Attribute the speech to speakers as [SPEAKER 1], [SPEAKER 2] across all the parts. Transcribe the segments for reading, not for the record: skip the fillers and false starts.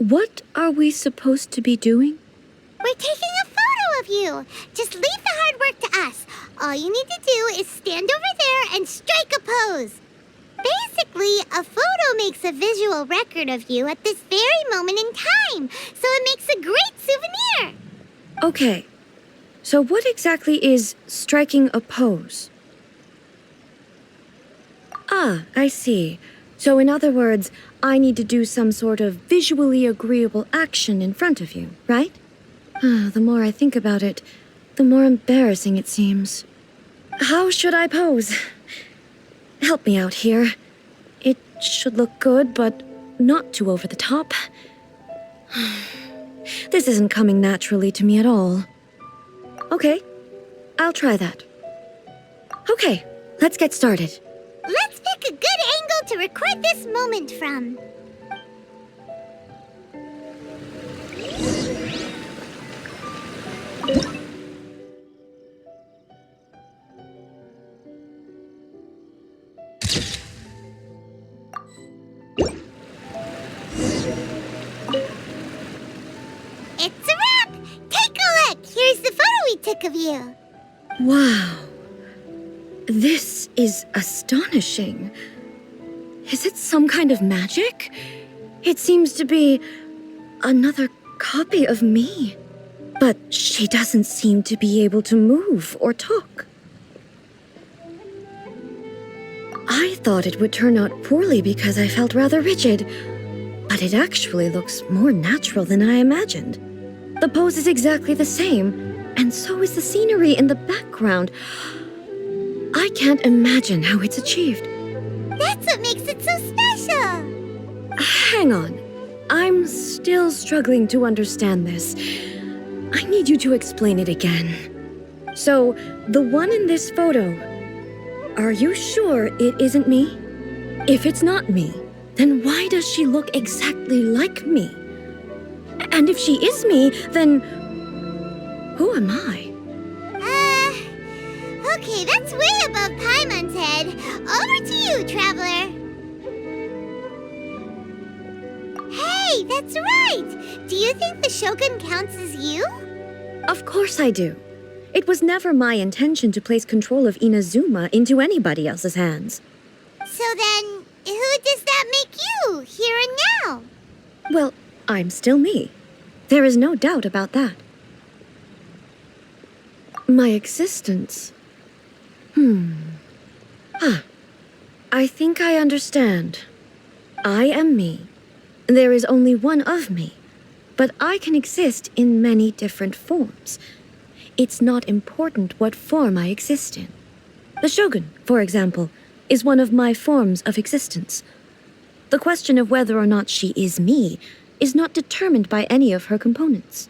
[SPEAKER 1] What are we supposed to be doing?
[SPEAKER 2] We're taking a photo of you. Just leave the hard work to us. All you need to do is stand over there and strike a pose. Basically, a photo makes a visual record of you at this very moment in time, so it makes a great souvenir.
[SPEAKER 1] Okay, so what exactly is striking a pose? Ah, I see. So in other words, I need to do some sort of visually agreeable action in front of you, right? The more I think about it, the more embarrassing it seems. How should I pose? Help me out here. It should look good, but not too over the top. This isn't coming naturally to me at all. Okay, I'll try that. Okay, let's get started.
[SPEAKER 2] Let's pick a good angle to record this moment from. It's a wrap! Take a look! Here's the photo we took of you.
[SPEAKER 1] Wow. This is astonishing. Is it some kind of magic? It seems to be another copy of me. But she doesn't seem to be able to move or talk. I thought it would turn out poorly because I felt rather rigid, but it actually looks more natural than I imagined. The pose is exactly the same, and so is the scenery in the background. I can't imagine how it's achieved.
[SPEAKER 2] That's what makes it so special.
[SPEAKER 1] Hang on. I'm still struggling to understand this. I need you to explain it again. So, the one in this photo, are you sure it isn't me? If it's not me, then why does she look exactly like me? And if she is me, then who am I?
[SPEAKER 2] Okay, that's way above Paimon's head. Over to you, Traveler. Hey, that's right! Do you think the Shogun counts as you?
[SPEAKER 1] Of course I do. It was never my intention to place control of Inazuma into anybody else's hands.
[SPEAKER 2] So then, who does that make you, here and now?
[SPEAKER 1] Well, I'm still me. There is no doubt about that. My existence... I think I understand. I am me. There is only one of me, but I can exist in many different forms. It's not important what form I exist in. The Shogun, for example, is one of my forms of existence. The question of whether or not she is me is not determined by any of her components.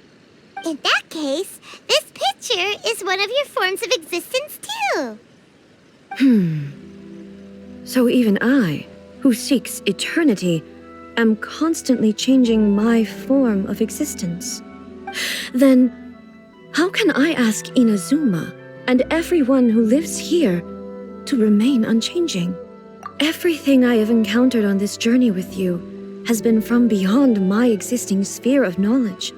[SPEAKER 2] In that case, this picture is one of your forms of existence too.
[SPEAKER 1] So even I, who seeks eternity, am constantly changing my form of existence. Then, how can I ask Inazuma and everyone who lives here to remain unchanging? Everything I have encountered on this journey with you has been from beyond my existing sphere of knowledge.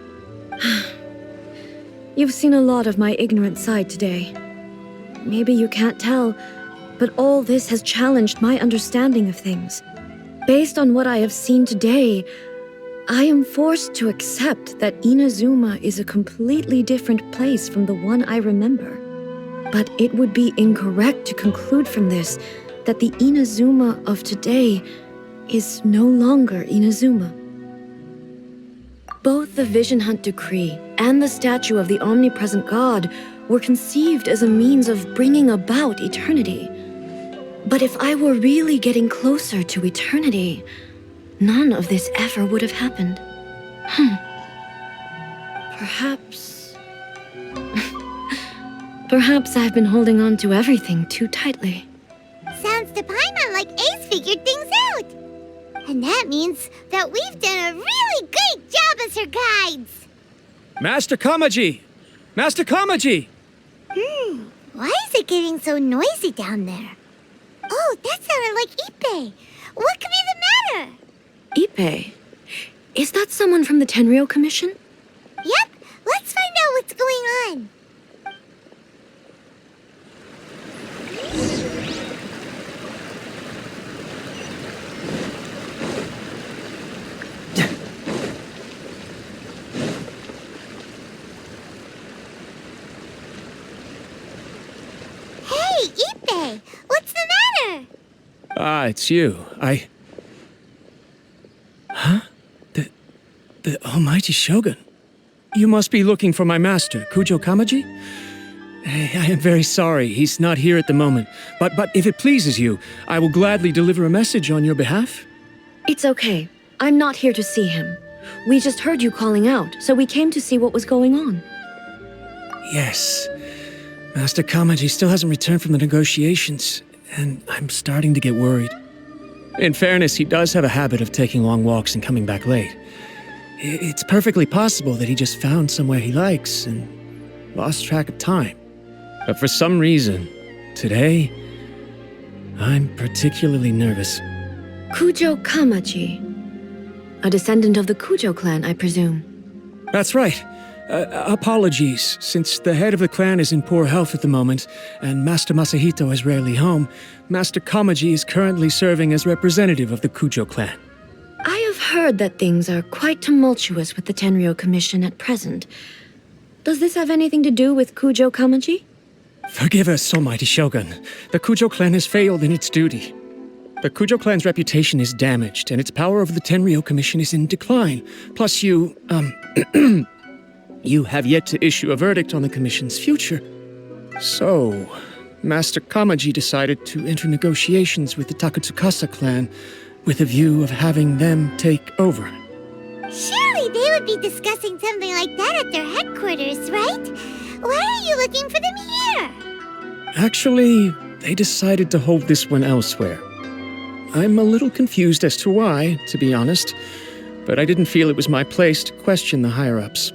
[SPEAKER 1] You've seen a lot of my ignorant side today. Maybe you can't tell, but all this has challenged my understanding of things. Based on what I have seen today, I am forced to accept that Inazuma is a completely different place from the one I remember. But it would be incorrect to conclude from this that the Inazuma of today is no longer Inazuma. Both the Vision Hunt Decree and the statue of the Omnipresent God were conceived as a means of bringing about eternity. But if I were really getting closer to eternity, none of this ever would have happened. Perhaps... Perhaps I've been holding on to everything too tightly.
[SPEAKER 2] Sounds to Paimon like Ace figured things out. And that means that we've done a really great job as her guides.
[SPEAKER 3] Master Kamaji! Master Kamaji!
[SPEAKER 2] Why is it getting so noisy down there? Oh, that sounded like Ippei. What could be the matter?
[SPEAKER 1] Ippei? Is that someone from the Tenryou Commission?
[SPEAKER 2] Yep, let's find out what's going on. Hey, Ippei! What's the matter?
[SPEAKER 3] Ah, it's you. Huh? The Almighty Shogun. You must be looking for my master, Kujo Kamaji? I am very sorry, he's not here at the moment. But if it pleases you, I will gladly deliver a message on your behalf.
[SPEAKER 1] It's okay. I'm not here to see him. We just heard you calling out, so we came to see what was going on.
[SPEAKER 3] Yes. Master Kamaji still hasn't returned from the negotiations, and I'm starting to get worried. In fairness, he does have a habit of taking long walks and coming back late. It's perfectly possible that he just found somewhere he likes and lost track of time. But for some reason, today, I'm particularly nervous.
[SPEAKER 1] Kujo Kamaji. A descendant of the Kujo clan, I presume.
[SPEAKER 3] That's right. Apologies, since the head of the clan is in poor health at the moment, and Master Masahito is rarely home, Master Kamaji is currently serving as representative of the Kujo clan.
[SPEAKER 1] I have heard that things are quite tumultuous with the Tenryou Commission at present. Does this have anything to do with Kujo Kamaji?
[SPEAKER 3] Forgive us, Almighty Shogun. The Kujo clan has failed in its duty. The Kujo clan's reputation is damaged, and its power over the Tenryou Commission is in decline. Plus you have yet to issue a verdict on the Commission's future. So, Master Kamaji decided to enter negotiations with the Takatsukasa clan with a view of having them take over.
[SPEAKER 2] Surely they would be discussing something like that at their headquarters, right? Why are you looking for them here?
[SPEAKER 3] Actually, they decided to hold this one elsewhere. I'm a little confused as to why, to be honest, but I didn't feel it was my place to question the higher-ups.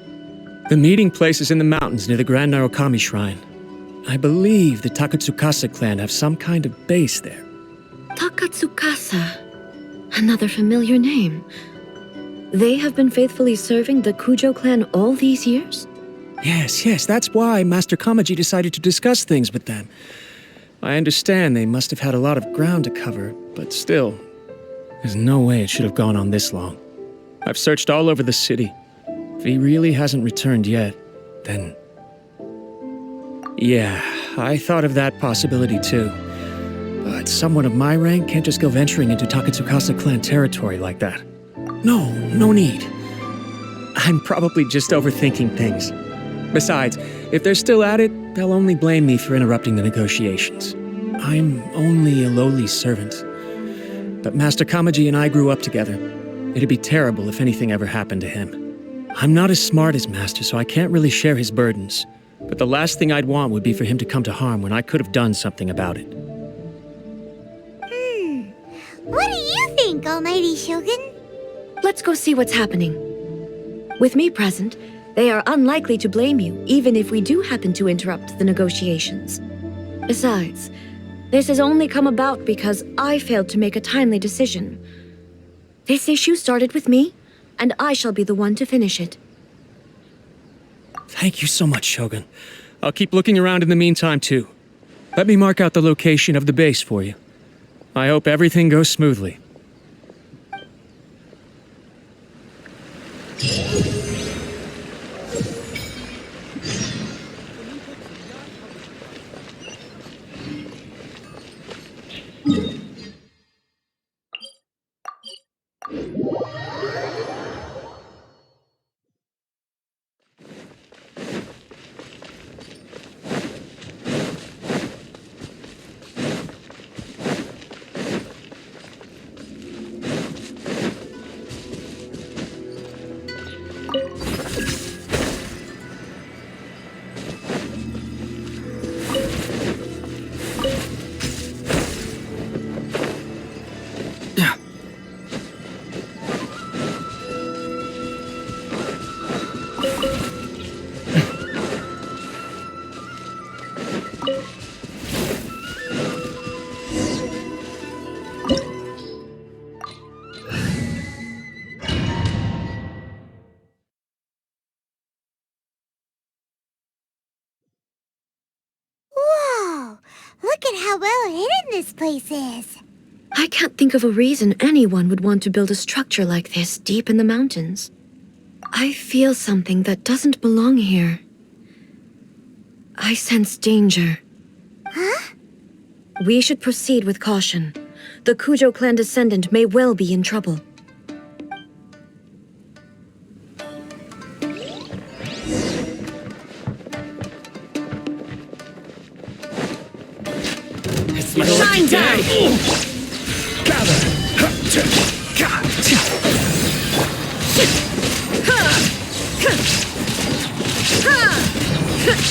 [SPEAKER 3] The meeting place is in the mountains near the Grand Narukami Shrine. I believe the Takatsukasa clan have some kind of base there.
[SPEAKER 1] Takatsukasa. Another familiar name. They have been faithfully serving the Kujo clan all these years?
[SPEAKER 3] Yes, that's why Master Kamaji decided to discuss things with them. I understand they must have had a lot of ground to cover, but still, there's no way it should have gone on this long. I've searched all over the city. If he really hasn't returned yet, then... Yeah, I thought of that possibility too. But someone of my rank can't just go venturing into Takatsukasa clan territory like that. No need. I'm probably just overthinking things. Besides, if they're still at it, they'll only blame me for interrupting the negotiations. I'm only a lowly servant. But Master Kamaji and I grew up together. It'd be terrible if anything ever happened to him. I'm not as smart as Master, so I can't really share his burdens. But the last thing I'd want would be for him to come to harm when I could have done something about it.
[SPEAKER 2] What do you think, Almighty Shogun?
[SPEAKER 1] Let's go see what's happening. With me present, they are unlikely to blame you, even if we do happen to interrupt the negotiations. Besides, this has only come about because I failed to make a timely decision. This issue started with me, and I shall be the one to finish it.
[SPEAKER 3] Thank you so much, Shogun. I'll keep looking around in the meantime, too. Let me mark out the location of the base for you. I hope everything goes smoothly.
[SPEAKER 2] at how well hidden this place is.
[SPEAKER 1] I can't think of a reason anyone would want to build a structure like this deep in the mountains. I feel something that doesn't belong here. I sense danger.
[SPEAKER 2] Huh?
[SPEAKER 1] We should proceed with caution. The Kujo clan descendant may well be in trouble.
[SPEAKER 3] It's my
[SPEAKER 1] Shine
[SPEAKER 3] lucky
[SPEAKER 1] down!
[SPEAKER 3] day. Gather.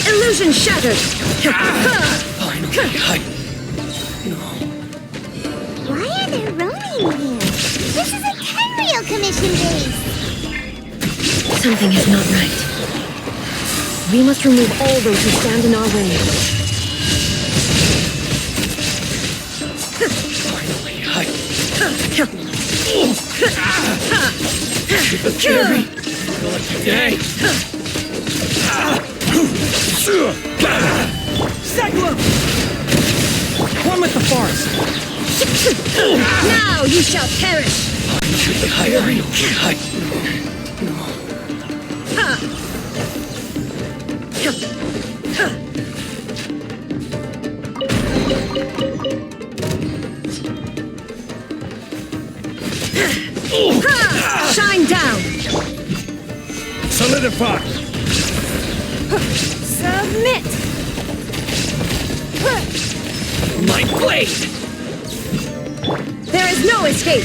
[SPEAKER 1] Illusion shattered!
[SPEAKER 3] Finally,
[SPEAKER 2] Why are there Ronin here? This is a Tenryou commission base.
[SPEAKER 1] Something is not right. We must remove all those who stand in our way.
[SPEAKER 3] finally, the theory. My lucky day.
[SPEAKER 4] Segwin! One with the forest.
[SPEAKER 1] Now you shall perish! Shine down!
[SPEAKER 3] Solidify!
[SPEAKER 1] Submit!
[SPEAKER 3] My blade!
[SPEAKER 1] There is no escape!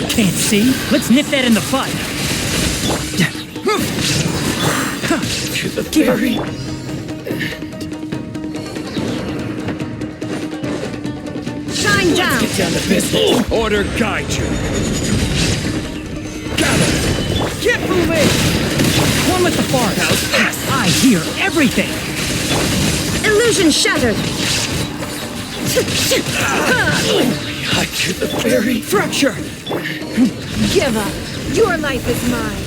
[SPEAKER 4] Can't see? Let's nip that in the bud.
[SPEAKER 3] To the theory.
[SPEAKER 1] Shine down!
[SPEAKER 3] Get down to business. Order guide you. Gather.
[SPEAKER 4] Get moving! One with the forest. I hear everything.
[SPEAKER 1] Illusion shattered!
[SPEAKER 3] Hide to the ferry.
[SPEAKER 4] Fracture!
[SPEAKER 1] Give up! Your life is mine!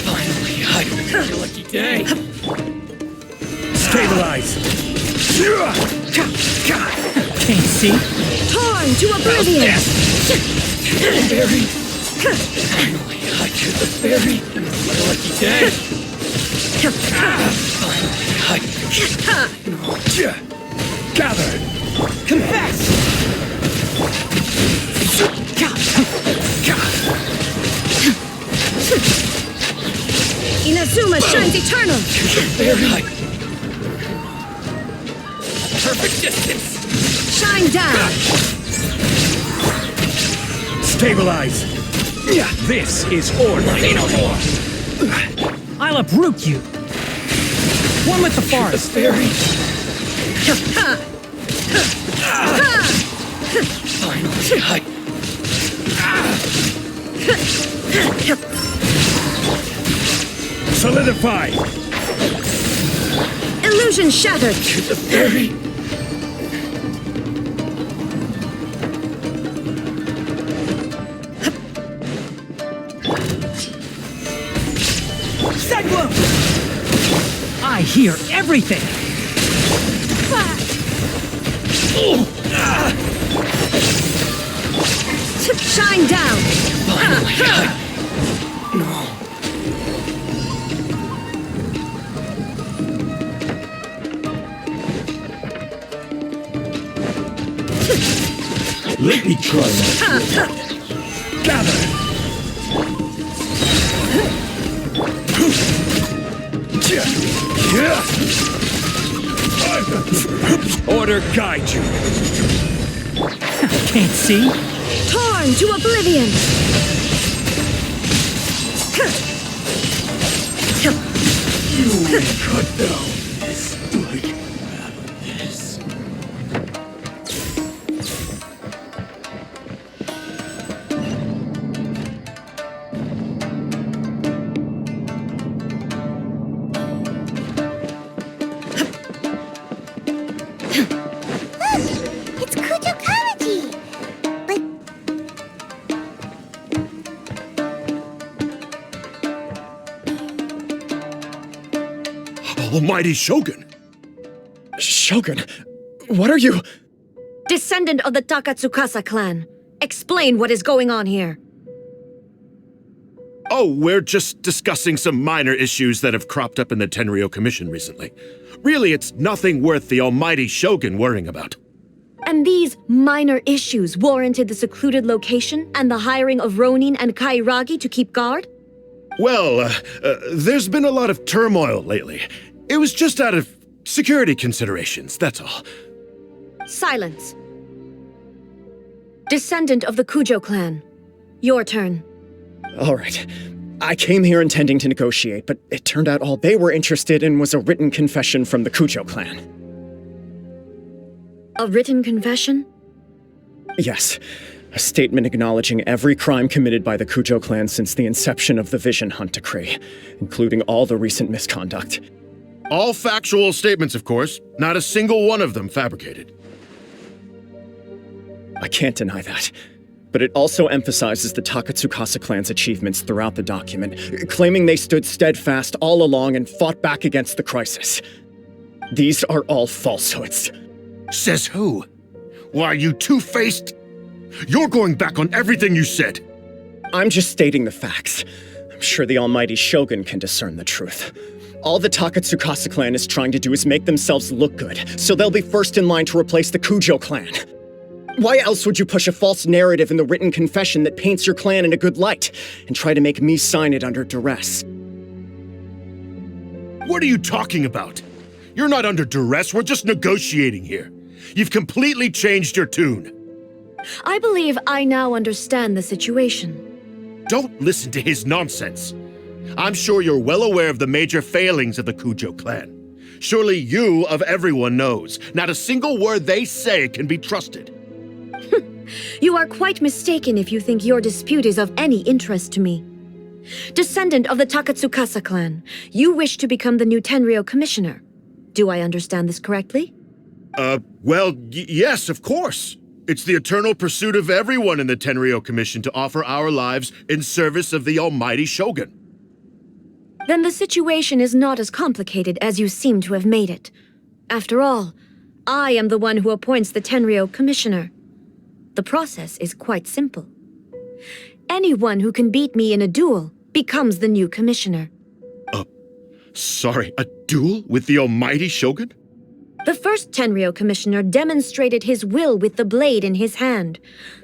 [SPEAKER 3] Finally, hide. Your lucky day.
[SPEAKER 5] Stabilize.
[SPEAKER 4] Can't see?
[SPEAKER 1] Torn to oblivion!
[SPEAKER 3] To the ferry. Finally, hide to the ferry. My lucky day. Finally, hide.
[SPEAKER 5] Gather.
[SPEAKER 4] Confess!
[SPEAKER 1] Inazuma shines eternal!
[SPEAKER 3] Very perfect distance.
[SPEAKER 1] Shine down!
[SPEAKER 5] Stabilize. This is order.
[SPEAKER 3] Say no more.
[SPEAKER 4] I'll uproot you. One with the
[SPEAKER 3] The
[SPEAKER 4] forest.
[SPEAKER 3] ferry. Finally, hide.
[SPEAKER 5] Solidify.
[SPEAKER 1] Illusion shattered!
[SPEAKER 3] To the ferry.
[SPEAKER 4] Segwin! I hear everything.
[SPEAKER 1] Shine down!
[SPEAKER 3] Finally, hide. No.
[SPEAKER 5] Let me try that. Gather. Order guide you.
[SPEAKER 4] Can't see?
[SPEAKER 1] Torn to oblivion!
[SPEAKER 5] You will cut down this like this.
[SPEAKER 2] It's Kujo Kamaji! But
[SPEAKER 5] Almighty Shogun.
[SPEAKER 3] Shogun, what are you?
[SPEAKER 1] Descendant of the Takatsukasa clan, explain what is going on here.
[SPEAKER 5] Oh, we're just discussing some minor issues that have cropped up in the Tenryo Commission recently. Really, it's nothing worth the almighty Shogun worrying about.
[SPEAKER 1] And these minor issues warranted the secluded location and the hiring of Ronin and Kairagi to keep guard?
[SPEAKER 5] Well, there's been a lot of turmoil lately. It was just out of security considerations, that's all.
[SPEAKER 1] Silence. Descendant of the Kujo clan, your turn.
[SPEAKER 3] All right. I came here intending to negotiate, but it turned out all they were interested in was a written confession from the Kujo clan.
[SPEAKER 1] A written confession?
[SPEAKER 3] Yes. A statement acknowledging every crime committed by the Kujo clan since the inception of the Vision Hunt Decree, including all the recent misconduct.
[SPEAKER 5] All factual statements, of course. Not a single one of them fabricated.
[SPEAKER 3] I can't deny that. But it also emphasizes the Takatsukasa clan's achievements throughout the document, claiming they stood steadfast all along and fought back against the crisis. These are all falsehoods.
[SPEAKER 5] Says who? Why, you two-faced... You're going back on everything you said.
[SPEAKER 3] I'm just stating the facts. I'm sure the almighty Shogun can discern the truth. All the Takatsukasa clan is trying to do is make themselves look good, so they'll be first in line to replace the Kujo clan. Why else would you push a false narrative in the written confession that paints your clan in a good light, and try to make me sign it under duress?
[SPEAKER 5] What are you talking about? You're not under duress, we're just negotiating here. You've completely changed your tune.
[SPEAKER 1] I believe I now understand the situation.
[SPEAKER 5] Don't listen to his nonsense. I'm sure you're well aware of the major failings of the Kujo clan. Surely you, of everyone, knows. Not a single word they say can be trusted.
[SPEAKER 1] You are quite mistaken if you think your dispute is of any interest to me. Descendant of the Takatsukasa clan, you wish to become the new Tenryo commissioner. Do I understand this correctly?
[SPEAKER 5] Well, yes, of course. It's the eternal pursuit of everyone in the Tenryo Commission to offer our lives in service of the almighty Shogun.
[SPEAKER 1] Then the situation is not as complicated as you seem to have made it. After all, I am the one who appoints the Tenryo commissioner. The process is quite simple. Anyone who can beat me in a duel becomes the new commissioner.
[SPEAKER 5] Sorry, a duel with the almighty Shogun?
[SPEAKER 1] The first Tenryo commissioner demonstrated his will with the blade in his hand.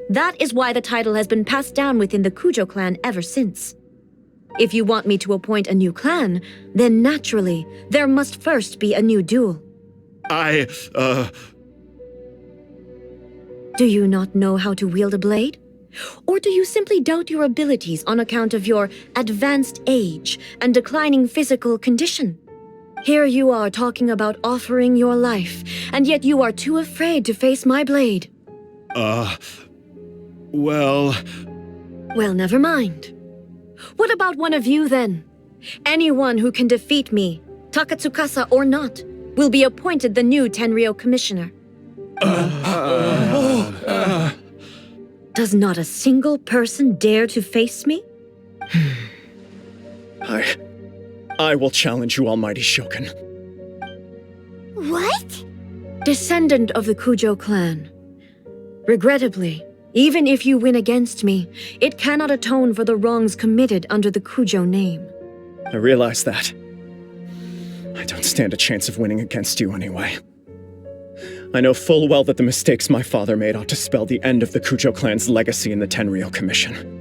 [SPEAKER 1] That is why the title has been passed down within the Kujo clan ever since. If you want me to appoint a new clan, then naturally, there must first be a new duel. Do you not know how to wield a blade? Or do you simply doubt your abilities on account of your advanced age and declining physical condition? Here you are talking about offering your life, and yet you are too afraid to face my blade.
[SPEAKER 5] Well,
[SPEAKER 1] never mind. What about one of you, then? Anyone who can defeat me, Takatsukasa or not, will be appointed the new Tenryo commissioner. Does not a single person dare to face me?
[SPEAKER 3] I will challenge you, almighty Shogun.
[SPEAKER 2] What?
[SPEAKER 1] Descendant of the Kujo clan. Regrettably, even if you win against me, it cannot atone for the wrongs committed under the Kujo name.
[SPEAKER 3] I realize that. I don't stand a chance of winning against you anyway. I know full well that the mistakes my father made ought to spell the end of the Kujo clan's legacy in the Tenryo Commission.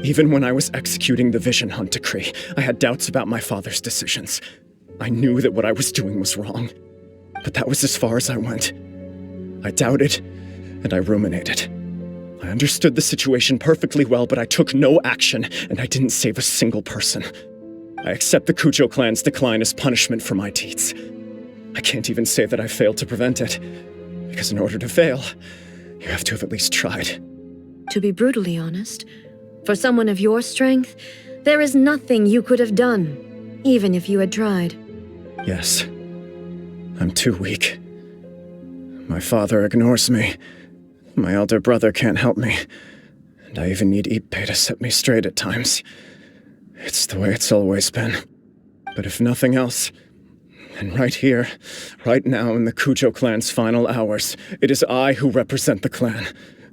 [SPEAKER 3] Even when I was executing the Vision Hunt Decree, I had doubts about my father's decisions. I knew that what I was doing was wrong. But that was as far as I went. I doubted, and I ruminated. I understood the situation perfectly well, but I took no action, and I didn't save a single person. I accept the Kujo clan's decline as punishment for my deeds. I can't even say that I failed to prevent it, because in order to fail, you have to have at least tried.
[SPEAKER 1] To be brutally honest, for someone of your strength, there is nothing you could have done, even if you had tried.
[SPEAKER 3] Yes, I'm too weak. My father ignores me. My elder brother can't help me. And I even need Ippei to set me straight at times. It's the way it's always been. But if nothing else,
[SPEAKER 6] And right here, right now in the Kujo clan's final hours, it is I who represent the clan,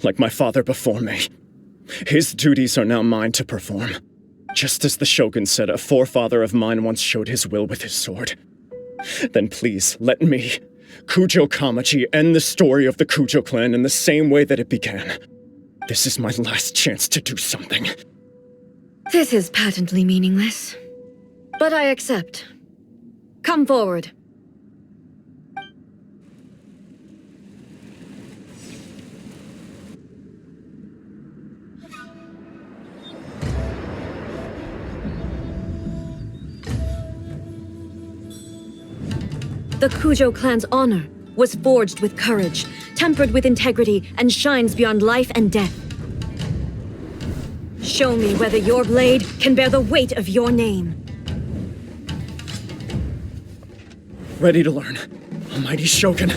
[SPEAKER 6] like my father before me. His duties are now mine to perform. Just as the Shogun said a forefather of mine once showed his will with his sword. Then please, let me, Kujo Kamaji, end the story of the Kujo clan in the same way that it began. This is my last chance to do something.
[SPEAKER 1] This is patently meaningless. But I accept. Come forward. The Kujo clan's honor was forged with courage, tempered with integrity, and shines beyond life and death. Show me whether your blade can bear the weight of your name.
[SPEAKER 6] Ready to learn. Almighty Shogun.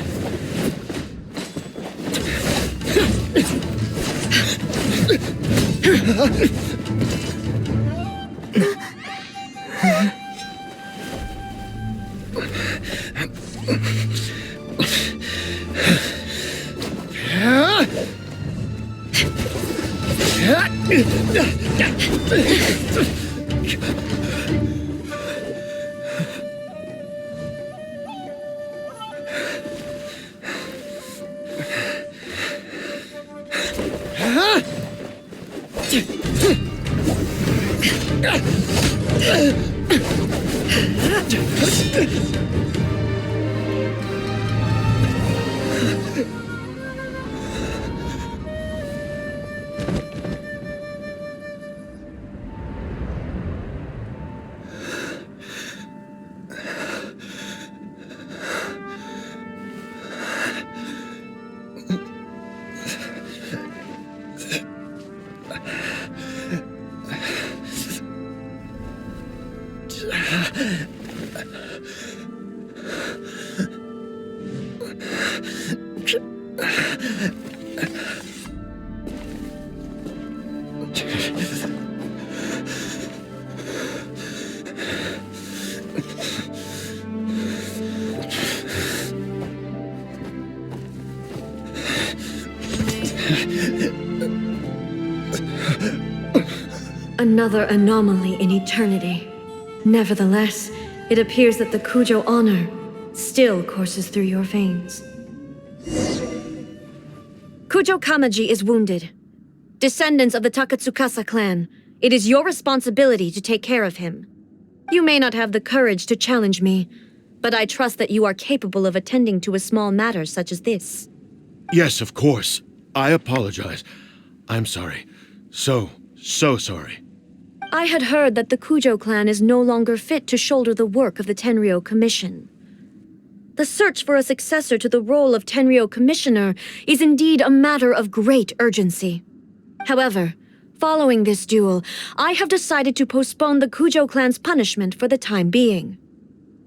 [SPEAKER 1] Another anomaly in eternity. Nevertheless, it appears that the Kujo honor still courses through your veins. Kujo Kamaji is wounded. Descendants of the Takatsukasa clan, it is your responsibility to take care of him. You may not have the courage to challenge me, but I trust that you are capable of attending to a small matter such as this.
[SPEAKER 5] Yes, of course. I apologize. I'm sorry. So sorry.
[SPEAKER 1] I had heard that the Kujo clan is no longer fit to shoulder the work of the Tenryou Commission. The search for a successor to the role of Tenryou Commissioner is indeed a matter of great urgency. However, following this duel, I have decided to postpone the Kujo clan's punishment for the time being.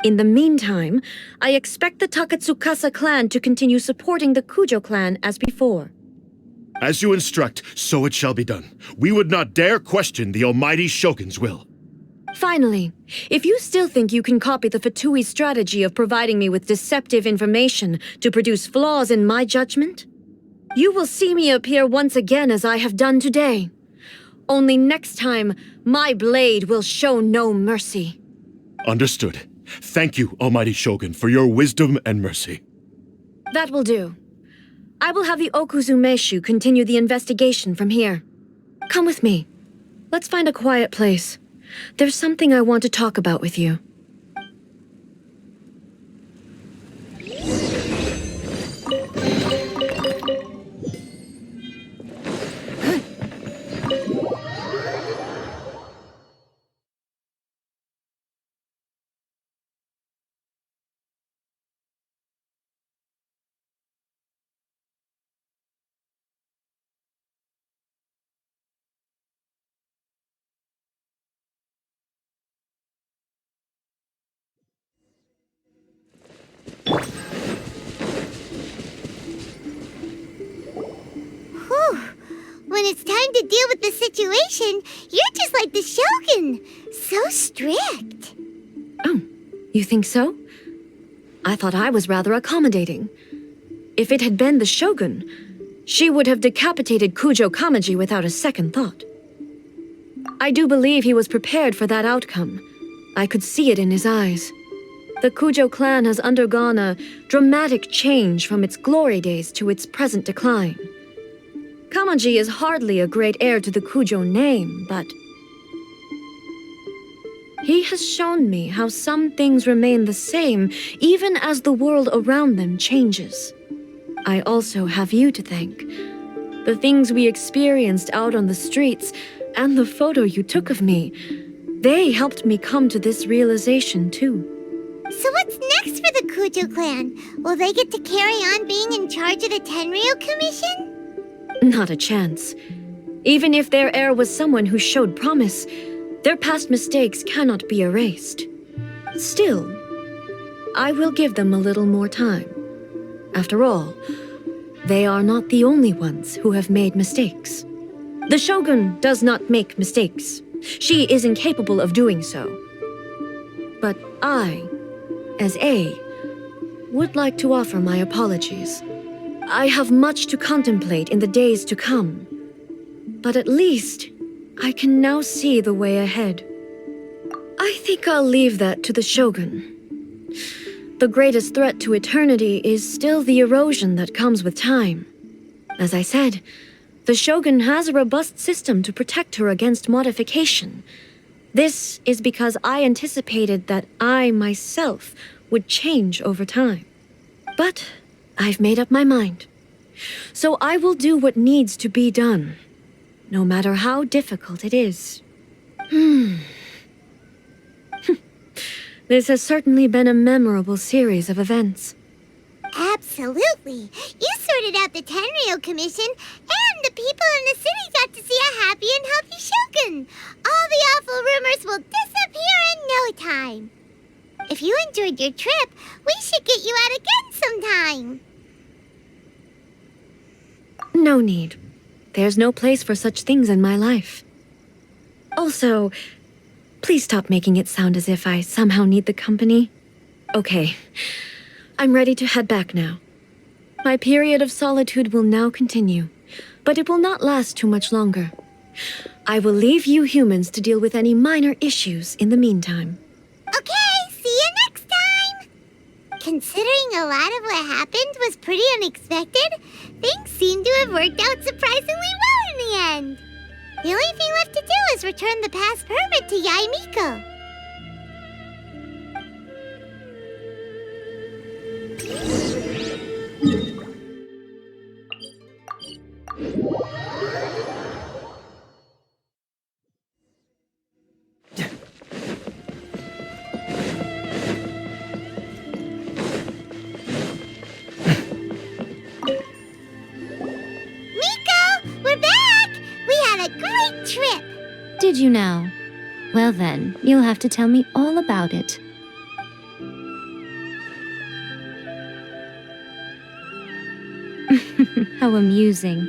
[SPEAKER 1] In the meantime, I expect the Takatsukasa clan to continue supporting the Kujo clan as before.
[SPEAKER 5] As you instruct, so it shall be done. We would not dare question the Almighty Shogun's will.
[SPEAKER 1] Finally, if you still think you can copy the Fatui strategy of providing me with deceptive information to produce flaws in my judgment, you will see me appear once again as I have done today. Only next time, my blade will show no mercy.
[SPEAKER 5] Understood. Thank you, Almighty Shogun, for your wisdom and mercy.
[SPEAKER 1] That will do. I will have the Okuzumeshu continue the investigation from here. Come with me. Let's find a quiet place. There's something I want to talk about with you.
[SPEAKER 2] When it's time to deal with the situation, you're just like the Shogun. So strict.
[SPEAKER 1] Oh, you think so? I thought I was rather accommodating. If it had been the Shogun, she would have decapitated Kujo Kamaji without a second thought. I do believe he was prepared for that outcome. I could see it in his eyes. The Kujo clan has undergone a dramatic change from its glory days to its present decline. Kamaji is hardly a great heir to the Kujo name, but he has shown me how some things remain the same even as the world around them changes. I also have you to thank. The things we experienced out on the streets and the photo you took of me, they helped me come to this realization too.
[SPEAKER 2] So what's next for the Kujo clan? Will they get to carry on being in charge of the Tenryu Commission?
[SPEAKER 1] Not a chance. Even if their heir was someone who showed promise, their past mistakes cannot be erased. Still, I will give them a little more time. After all, they are not the only ones who have made mistakes. The Shogun does not make mistakes. She is incapable of doing so. But I, as A, would like to offer my apologies. I have much to contemplate in the days to come, but at least I can now see the way ahead. I think I'll leave that to the Shogun. The greatest threat to eternity is still the erosion that comes with time. As I said, the Shogun has a robust system to protect her against modification. This is because I anticipated that I myself would change over time. But I've made up my mind. So I will do what needs to be done, no matter how difficult it is. This has certainly been a memorable series of events.
[SPEAKER 2] Absolutely. You sorted out the Tenryu Commission, and the people in the city got to see a happy and healthy Shogun. All the awful rumors will disappear in no time. If you enjoyed your trip, we should get you out again sometime.
[SPEAKER 1] No need. There's no place for such things in my life. Also, please stop making it sound as if I somehow need the company. Okay, I'm ready to head back now. My period of solitude will now continue, but it will not last too much longer. I will leave you humans to deal with any minor issues in the meantime.
[SPEAKER 2] Okay, see you next time! Considering a lot of what happened was pretty unexpected, things seem to have worked out surprisingly well in the end. The only thing left to do is return the pass permit to Yae Miko.
[SPEAKER 7] Did you now? Well then, you'll have to tell me all about it. How amusing.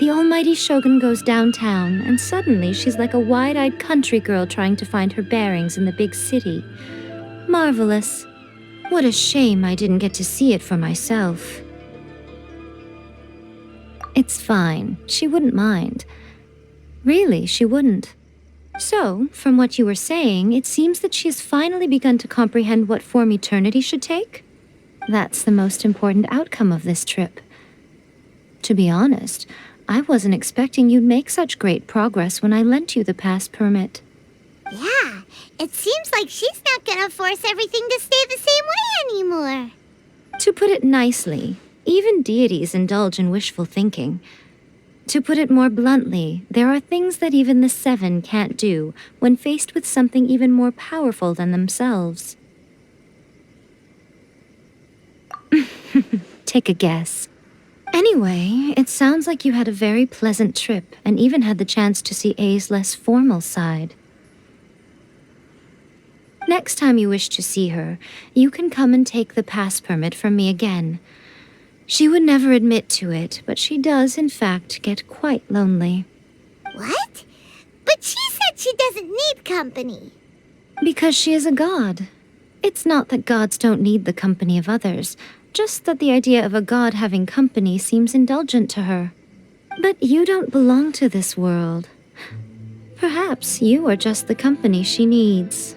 [SPEAKER 7] The almighty Shogun goes downtown, and suddenly she's like a wide-eyed country girl trying to find her bearings in the big city. Marvelous. What a shame I didn't get to see it for myself. It's fine. She wouldn't mind. Really, she wouldn't. So, from what you were saying, it seems that she has finally begun to comprehend what form eternity should take? That's the most important outcome of this trip. To be honest, I wasn't expecting you'd make such great progress when I lent you the pass permit.
[SPEAKER 2] Yeah, it seems like she's not gonna force everything to stay the same way anymore.
[SPEAKER 7] To put it nicely, even deities indulge in wishful thinking. To put it more bluntly, there are things that even the Seven can't do when faced with something even more powerful than themselves. Take a guess. Anyway, it sounds like you had a very pleasant trip and even had the chance to see A's less formal side. Next time you wish to see her, you can come and take the pass permit from me again. She would never admit to it, but she does, in fact, get quite lonely.
[SPEAKER 2] What? But she said she doesn't need company.
[SPEAKER 7] Because she is a god. It's not that gods don't need the company of others, just that the idea of a god having company seems indulgent to her. But you don't belong to this world. Perhaps you are just the company she needs.